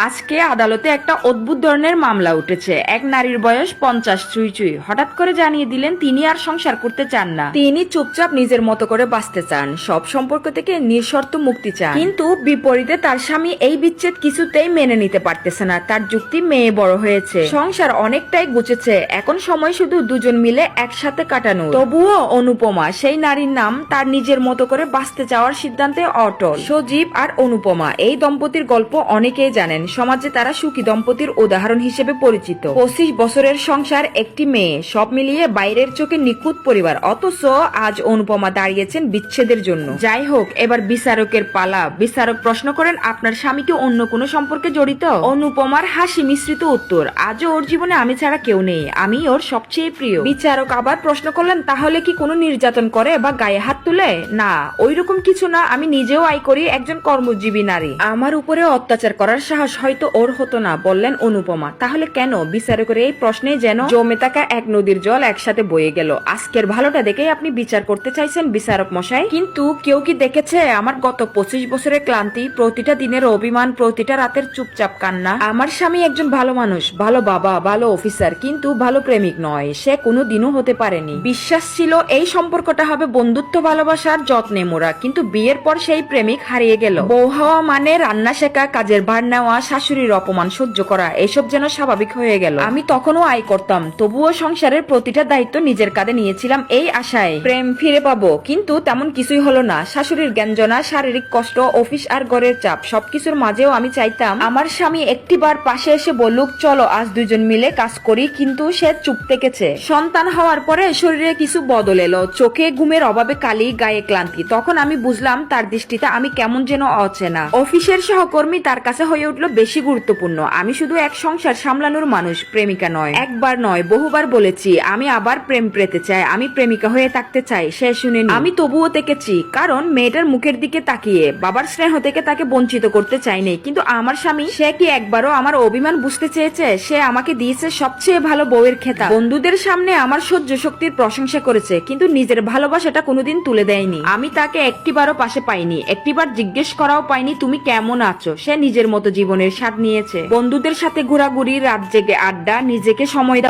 আজকে আদালতে একটা অদ্ভুত ধরনের মামলা উঠেছে। এক নারীর বয়স 50 চুই চুই হঠাৎ করে জানিয়ে দিলেন তিনি আর সংসার করতে চান না। তিনি চুপচাপ নিজের মতো করে বাঁচতে চান, সব সম্পর্ক থেকে নিঃশর্ত মুক্তি চান। কিন্তু বিপরীতে তার স্বামী এই বিচ্ছেদ কিছুতেই মেনে নিতে পারতেছে না। তার যুক্তি, মেয়ে বড় হয়েছে, সংসার অনেকটাই গুছেছে, এখন সময় শুধু দুজন মিলে একসাথে কাটানো। তবুও অনুপমা, সেই নারীর নাম, তার নিজের মতো করে বাঁচতে চাওয়ার সিদ্ধান্তে অটল। সজীব আর অনুপমা এই দম্পতির গল্প অনেকেই জানেন। সমাজে তারা সুখী দম্পতির উদাহরণ হিসেবে পরিচিত। 25 বছরের সংসার, একটি মেয়ে, সব মিলিয়ে বাইরের চোখে নিখুঁত পরিবার। অথচ আজ অনুপমা দাঁড়িয়েছেন বিচ্ছেদের জন্য। যাই হোক, এবার বিচারকের পালা। বিচারক প্রশ্ন করেন, আপনার স্বামী কি অন্য কোনো সম্পর্কে জড়িত? অনুপমার হাসি মিশ্রিত উত্তর, আজও ওর জীবনে আমি ছাড়া কেউ নেই, আমি ওর সবচেয়ে প্রিয়। বিচারক আবার প্রশ্ন করলেন, তাহলে কি কোনো নির্যাতন করে বা গায়ে হাত তুলে? না, ওইরকম কিছু না, আমি নিজেও আয় করি, একজন কর্মজীবী নারী, আমার উপরে অত্যাচার করার সাহস হয়তো ওর হতো না, বললেন অনুপমা। তাহলে কেন? বিচারকের এই প্রশ্নে যেন জমে থাকা এক নদীর জল একসাথে বয়ে গেল। আজকের ভালোটা দেখেই আপনি বিচার করতে চাইছেন বিচারক মশাই, কিন্তু কেউ কি দেখেছে আমার গত 25 বছরের ক্লান্তি, প্রতিটা দিনের অভিমান, প্রতিটা রাতের চুপচাপ কান্না? আমার স্বামী একজন ভালো মানুষ, ভালো বাবা, ভালো অফিসার, কিন্তু ভালো প্রেমিক নয়। সে কোনো দিনও হতে পারেনি। বিশ্বাস ছিল এই সম্পর্কটা হবে বন্ধুত্ব, ভালোবাসার যত্নে মোড়া, কিন্তু বিয়ের পর সেই প্রেমিক হারিয়ে গেল। বউ হওয়া মানে রান্না শেখা, কাজের ভার নেওয়া, শাশুড়ির অপমান সহ্য করা, এসব যেন স্বাভাবিক হয়ে গেল। আমি তখনও আয় করতাম, তবুও সংসারের প্রতিটা দায়িত্ব নিজের কাঁধে নিয়েছিলাম এই আশায় প্রেম ফিরে পাবো, কিন্তু তেমন কিছুই হলো না। শাশুড়ির জ্ঞানজনা, শারীরিক কষ্ট, অফিস আর ঘরের চাপ, সবকিছুর মাঝেও আমি চাইতাম আমার স্বামী একটিবার পাশে এসে বলুক, চলো আজ দুজন মিলে কাজ করি, কিন্তু সে চুপ থেকেছে। সন্তান হওয়ার পরে শরীরে কিছু বদল এলো, চোখে ঘুমের অভাবে কালি, গায়ে ক্লান্তি। তখন আমি বুঝলাম তার দৃষ্টিতে আমি কেমন যেন অচেনা। অফিসের সহকর্মী তার কাছে হয়ে উঠলো বেশি গুরুত্বপূর্ণ। আমি শুধু এক সংসার সামলানোর মানুষ, প্রেমিকা নয়। একবার নয়, বহুবার বলেছি আমি আবার প্রেম পেতে চাই, আমি প্রেমিকা হয়ে থাকতে চাই। সে শুনেনি। আমি তবুও থেকেছি, কারণ মেয়েটার মুখের দিকে তাকিয়ে বাবার স্নেহ থেকে তাকে বঞ্চিত করতে চাইনি। কিন্তু আমার স্বামী, সে কি একবারও আমার অভিমান বুঝতে চেয়েছে? সে আমাকে দিয়েছে সবচেয়ে ভালো বউয়ের খেতাব, বন্ধুদের সামনে আমার সহ্য শক্তির প্রশংসা করেছে, কিন্তু নিজের ভালোবাসাটা কোনোদিন তুলে দেয়নি। আমি তাকে একটিবারও পাশে পাইনি, একটিবার জিজ্ঞেস করাও পাইনি তুমি কেমন আছো। সে নিজের মতো জীবনের স্বাদ নিয়েছে, বন্ধুদের সাথে ঘোরাঘুরি, রাত জেগে আড্ডা, নিজেকে সময় দাও।